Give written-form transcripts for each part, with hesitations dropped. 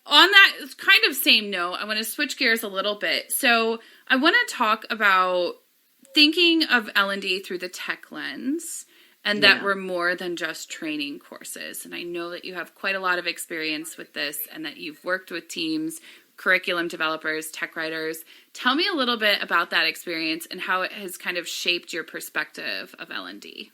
on that kind of same note, I want to switch gears a little bit. So I want to talk about thinking of L&D through the tech lens, and that we're more than just training courses. And I know that you have quite a lot of experience with this and that you've worked with teams, curriculum developers, tech writers. Tell me a little bit about that experience and how it has kind of shaped your perspective of L&D.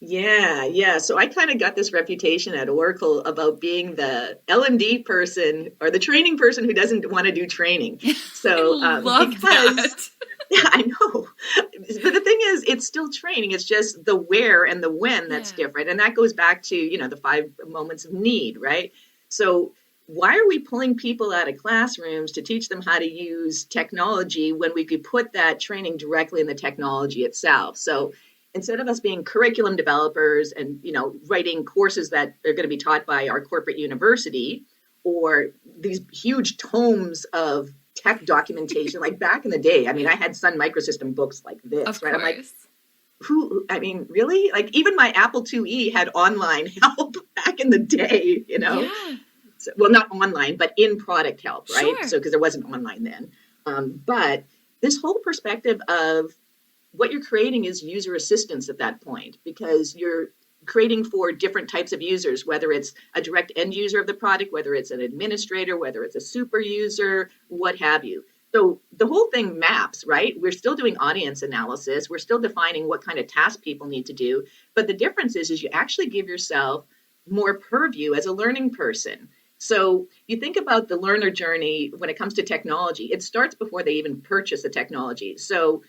Yeah. So I kind of got this reputation at Oracle about being the L&D person or the training person who doesn't want to do training. So I love that. Yeah, I know. But the thing is, it's still training. It's just the where and the when that's different. And that goes back to, the 5 moments of need, right? So why are we pulling people out of classrooms to teach them how to use technology when we could put that training directly in the technology itself? So instead of us being curriculum developers and, writing courses that are going to be taught by our corporate university or these huge tomes of tech documentation, like back in the day, I had Sun Microsystem books like this, of right? Course. I'm like, really? Like even my Apple IIe had online help back in the day, Yeah. So, well, not online, but in product help, right? Sure. So, because there wasn't online then. But this whole perspective of what you're creating is user assistance at that point, because you're creating for different types of users, whether it's a direct end user of the product, whether it's an administrator, whether it's a super user, what have you. So the whole thing maps, right? We're still doing audience analysis. We're still defining what kind of tasks people need to do. But the difference is you actually give yourself more purview as a learning person. So you think about the learner journey when it comes to technology. It starts before they even purchase the technology. So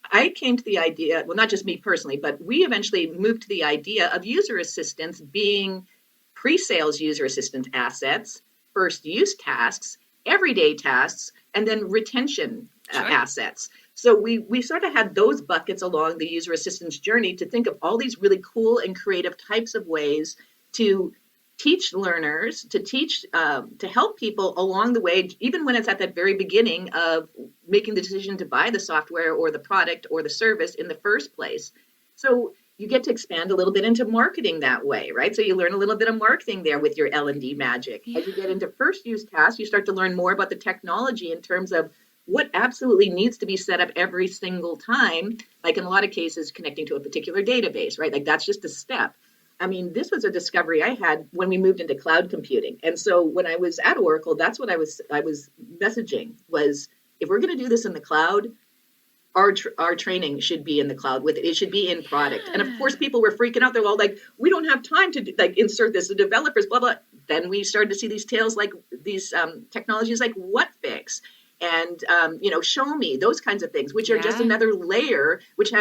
I came to the idea, well, not just me personally, but we eventually moved to the idea of user assistance being pre-sales user assistant assets, first use tasks, everyday tasks, and then retention assets. So we sort of had those buckets along the user assistance journey to think of all these really cool and creative types of ways to teach learners, to help people along the way, even when it's at that very beginning of making the decision to buy the software or the product or the service in the first place. So you get to expand a little bit into marketing that way, right? So you learn a little bit of marketing there with your L&D magic. Yeah. As you get into first use tasks, you start to learn more about the technology in terms of what absolutely needs to be set up every single time, like in a lot of cases connecting to a particular database, right? Like that's just a step. This was a discovery I had when we moved into cloud computing. And so when I was at Oracle, that's what I was messaging was, if we're going to do this in the cloud, our training should be in the cloud with it. It should be in product. And of course, people were freaking out. They're all like, we don't have time to insert this. The developers, blah, blah. Then we started to see these tales like these technologies like WhatFix and, Show Me, those kinds of things, which are just another layer, which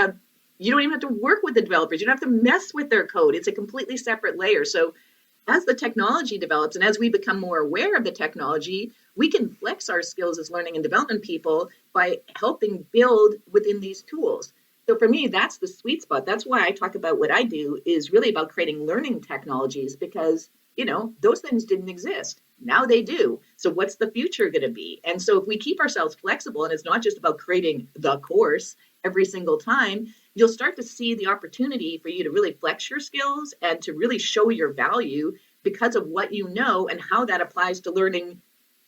you don't even have to work with the developers. You don't have to mess with their code. It's a completely separate layer. So as the technology develops and as we become more aware of the technology, we can flex our skills as learning and development people by helping build within these tools. So for me, that's the sweet spot. That's why I talk about what I do is really about creating learning technologies because, those things didn't exist. Now they do. So what's the future going to be? And so if we keep ourselves flexible and it's not just about creating the course every single time, you'll start to see the opportunity for you to really flex your skills and to really show your value because of what you know and how that applies to learning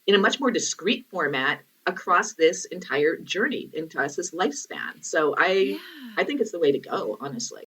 in a much more discrete format across this entire journey, across this lifespan. So I think it's the way to go, honestly.